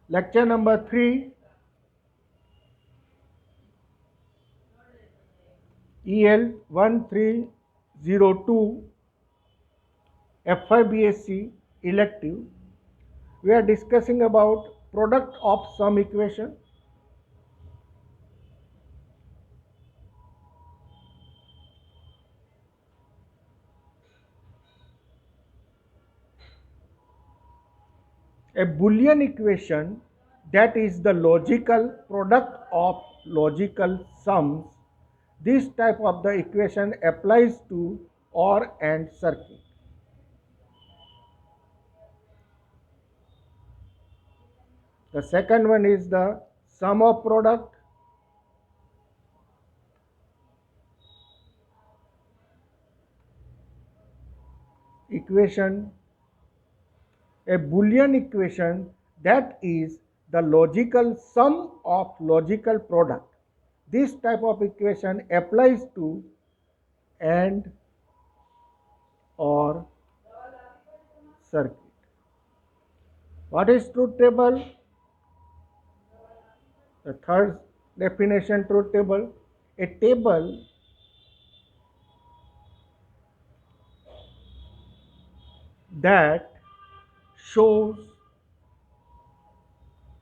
Lecture number 3, EL 1302, FIBSc elective. We are discussing about product of sum equation. A Boolean equation, that is the logical product of logical sums. This type of the equation applies to OR and circuit. The second one is the sum of product. Equation, a Boolean equation, that is the logical sum of logical product. This type of equation applies to AND or circuit. What is truth table? The third definition, truth table, a table that shows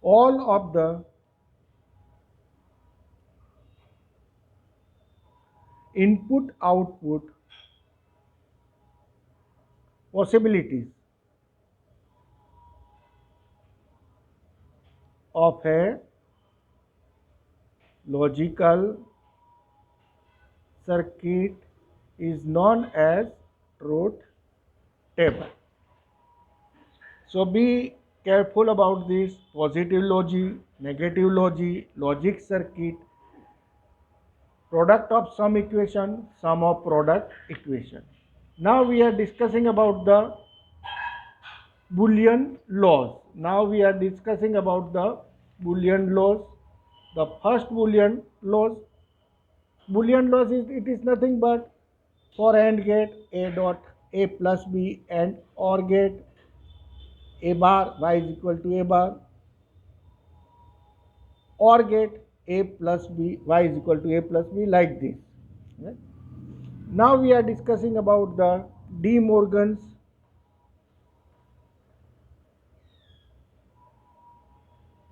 all of the input output possibilities of a logical circuit is known as truth table. So be careful about this: positive logic, negative logic, logic circuit, product of sum equation, sum of product equation. Now we are discussing about the Boolean laws. Now we are discussing about the Boolean laws. The first Boolean laws is, it is nothing but for AND gate A dot A plus B, and OR gate A bar Y is equal to A bar, OR gate A plus B Y is equal to A plus B, like this. Right? Now we are discussing about the De Morgan's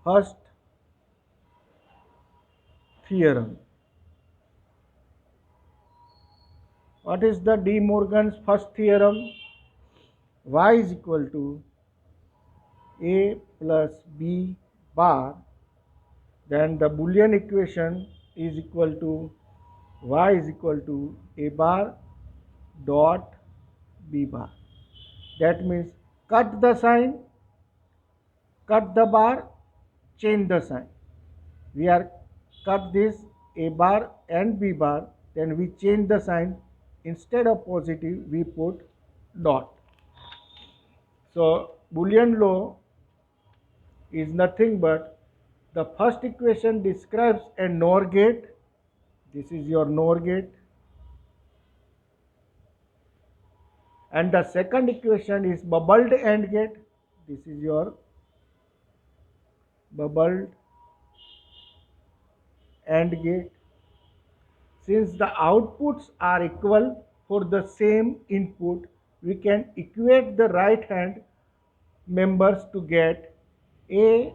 first theorem. What is the De Morgan's first theorem? Y is equal to A plus B bar, then the Boolean equation is equal to Y is equal to A bar dot B bar. That means cut the sign, cut the bar, change the sign. We are cut this A bar and B bar, then we change the sign. Instead of positive, we put dot. So Boolean law is nothing but the first equation describes a NOR gate. This is your NOR gate. And the second equation is bubbled AND gate. This is your bubbled AND gate. Since the outputs are equal for the same input, we can equate the right hand members to get A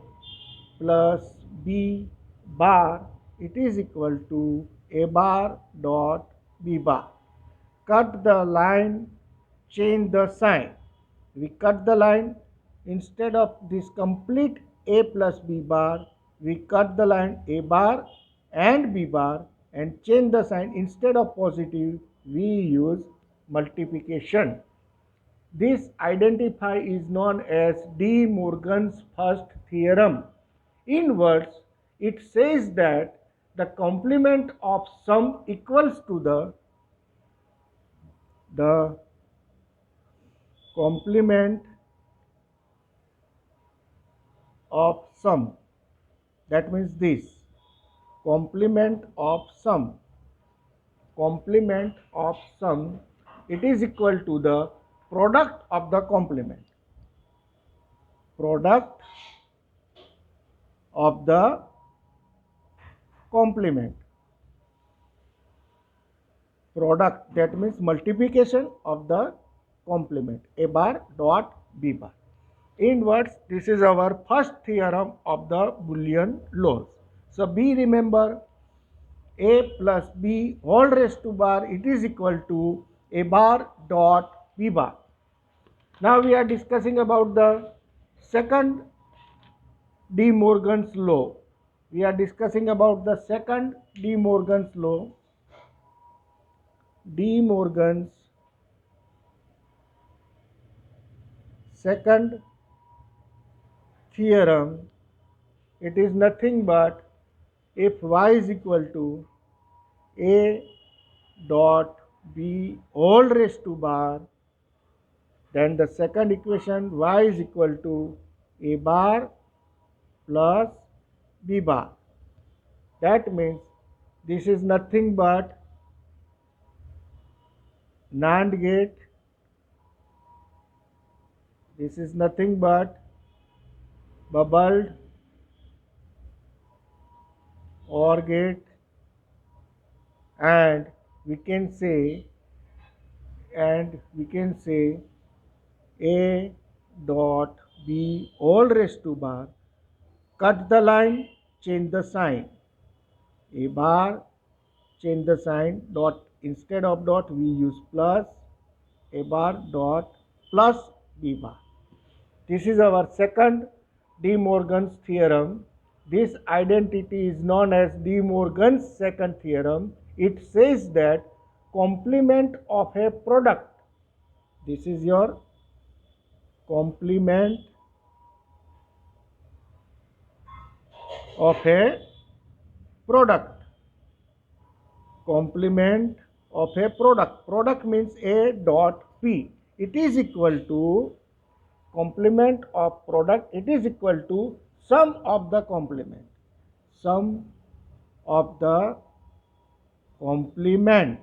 plus B bar, it is equal to A bar dot B bar. Cut the line, change the sign. We cut the line. Instead of this complete A plus B bar, we cut the line A bar and B bar and change the sign. Instead of positive, we use multiplication. This identify is known as De Morgan's first theorem. In words, it says that the complement of sum equals to the complement of sum. That means this complement of sum. Complement of sum, it is equal to the product of the complement. Product of the complement. Product, that means multiplication of the complement, A bar dot B bar. In words, this is our first theorem of the Boolean laws. So B, remember, A plus B whole raised to bar, it is equal to A bar dot B bar. Now we are discussing about the second De Morgan's law. We are discussing about the second De Morgan's law. De Morgan's second theorem. It is nothing but if y is equal to A dot B whole raised to bar, then the second equation y is equal to A bar plus B bar. That means this is nothing but NAND gate. This is nothing but bubbled OR gate, and we can say A dot B all raised to bar. Cut the line, change the sign. A bar, change the sign, dot, instead of dot we use plus. A bar dot plus B bar. This is our second De Morgan's theorem. This identity is known as De Morgan's second theorem. It says that complement of a product, this is your complement of a product. Complement of a product. Product means A dot P. It is equal to complement of product. It is equal to sum of the complement. Sum of the complement.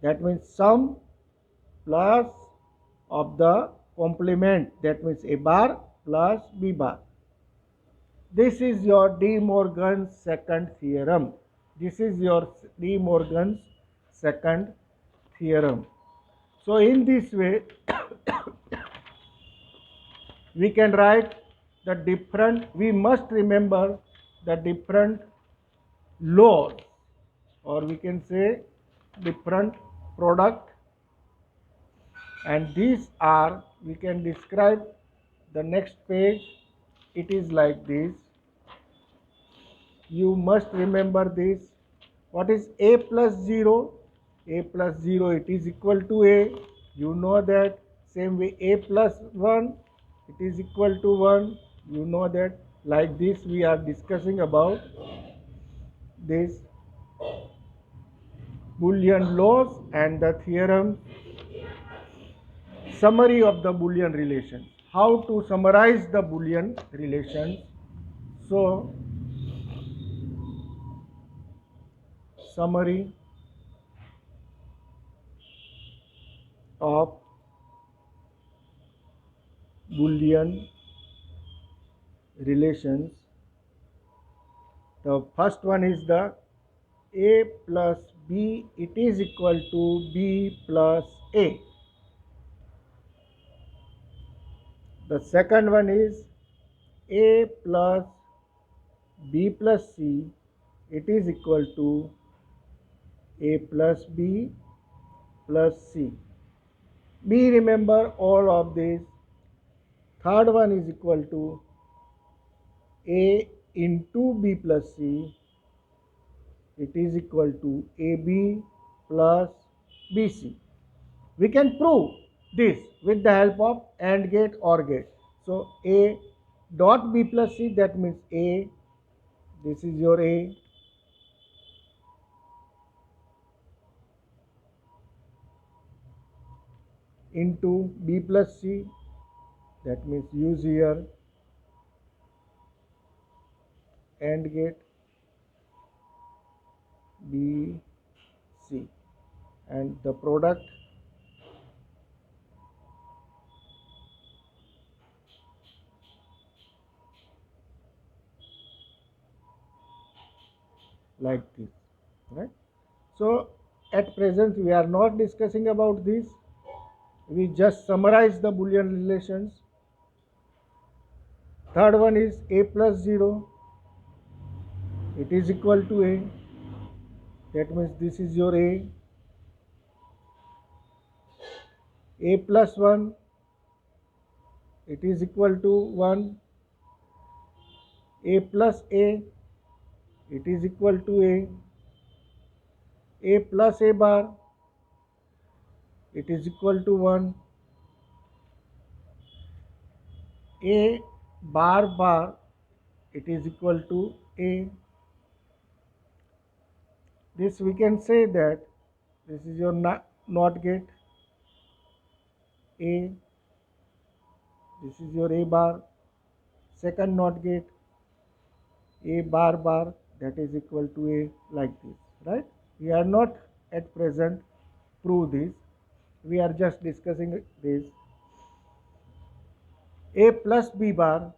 That means sum plus of the complement. That means A bar plus B bar. This is your De Morgan's second theorem. This is your De Morgan's second theorem. So in this way, we can write the different, we must remember the different laws, or we can say different product, and these are, we can describe the next page. It is like this. You must remember this. What is A plus 0? A plus 0, it is equal to A. You know that. Same way A plus 1, it is equal to 1. You know that. Like this we are discussing about this Boolean laws and the theorem. Summary of the Boolean relations. How to summarize the Boolean relations? So, summary of Boolean relations. The first one is the A plus B, it is equal to B plus A. The second one is A plus B plus C, it is equal to A plus B plus C. B, remember all of this. Third one is equal to A into B plus C, it is equal to AB plus BC. We can prove this with the help of AND gate OR gate. So A dot B plus C, that means A, this is your A, into B plus C, that means use here AND gate B C, and the product like this, right? So at present we are not discussing about this, we just summarize the Boolean relations. Third one is a plus 0, it is equal to a, that means this is your a plus 1, it is equal to 1, a plus a, it is equal to a plus a bar, it is equal to 1, a bar bar, it is equal to a. This we can say that this is your NOT gate a, this is your a bar, second NOT gate a bar bar, that is equal to a, like this, right? We are not at present prove this, we are just discussing this. A plus b bar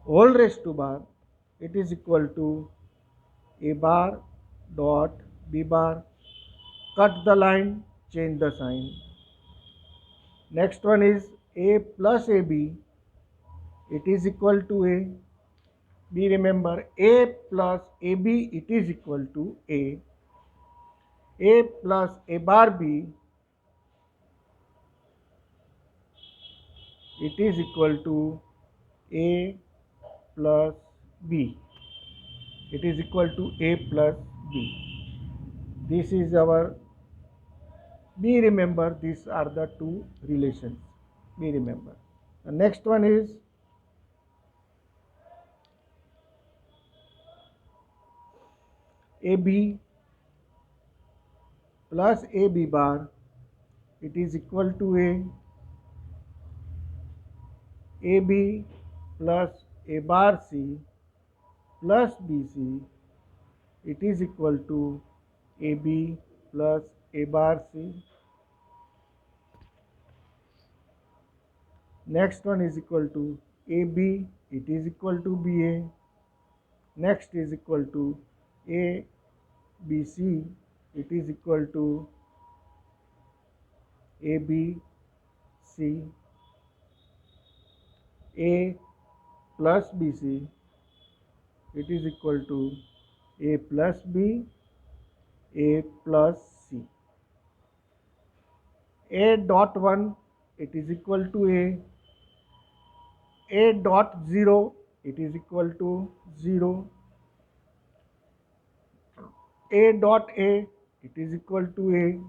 whole raised to bar, it is equal to a bar dot b bar, cut the line, change the sign. Next one is a plus ab, it is equal to a. B, remember, a plus ab, it is equal to a plus a bar b, it is equal to a plus b, it is equal to a plus b. This is our B, remember, these are the two relations. B, remember. The next one is AB plus AB bar, it is equal to AB plus A bar C plus BC, it is equal to AB plus A bar C. Next one is equal to AB, it is equal to BA. Next is equal to ABC, it is equal to ABC, A plus BC, it is equal to A plus B, A plus C. A dot 1, it is equal to A dot 0, it is equal to 0. A dot A, it is equal to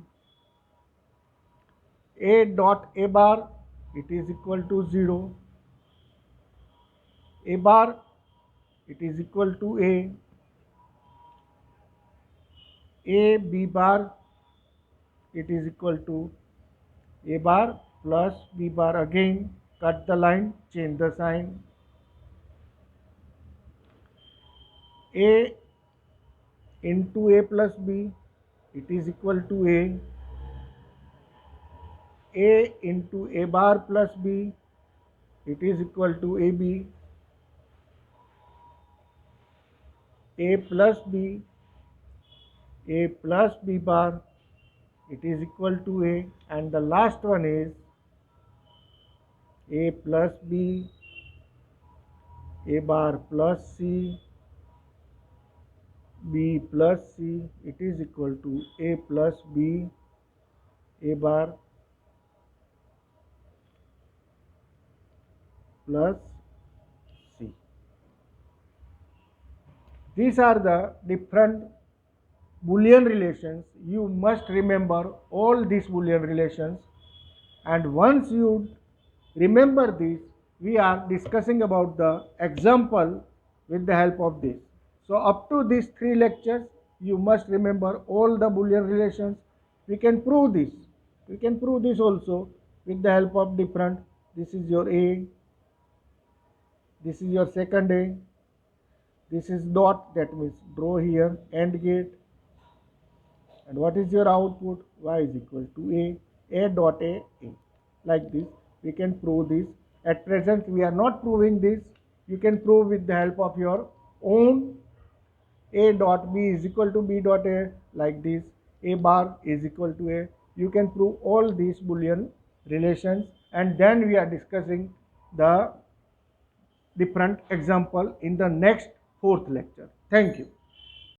A dot A bar, it is equal to 0. A bar, it is equal to A B bar, it is equal to A bar plus B bar, again cut the line, change the sign. A into A plus B, it is equal to A into A bar plus B, it is equal to AB. A plus B, A plus B bar, it is equal to A. And the last one is A plus B, A bar plus C, B plus C, it is equal to A plus B, A bar plus C. These are the different Boolean relations. You must remember all these Boolean relations, and once you remember this, we are discussing about the example with the help of this. So up to these 3 lectures, you must remember all the Boolean relations. We can prove this. We can prove this also with the help of different. This is your A, this is your second A, this is dot, that means draw here, AND gate. And what is your output? Y is equal to A dot A. Like this, we can prove this. At present, we are not proving this. You can prove with the help of your own. A dot B is equal to B dot A, like this. A bar is equal to A. You can prove all these Boolean relations, and then we are discussing the different example in the next fourth lecture. Thank you.